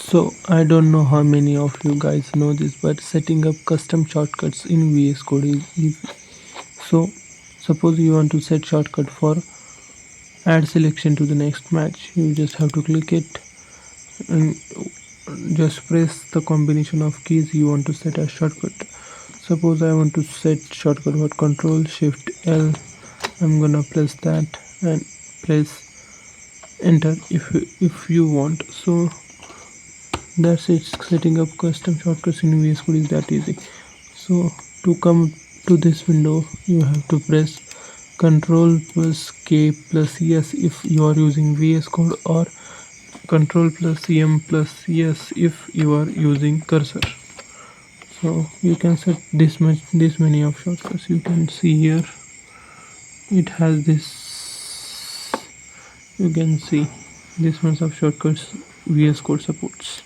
So I don't know how many of you guys know this, but setting up custom shortcuts in VS Code is easy. So suppose you want to set shortcut for add selection to the next match. You just have to click it and just press the combination of keys you want to set as shortcut. Suppose I want to set shortcut for Control Shift L. I'm gonna press that and press enter if you want. So that's it. Setting up custom shortcuts in VS Code is that easy. So to come to this window, you have to press Control plus K plus yes if you are using VS Code, or Control plus M plus yes if you are using cursor. So you can set this many of shortcuts. You can see here it has this. You can see this much of shortcuts VS Code supports.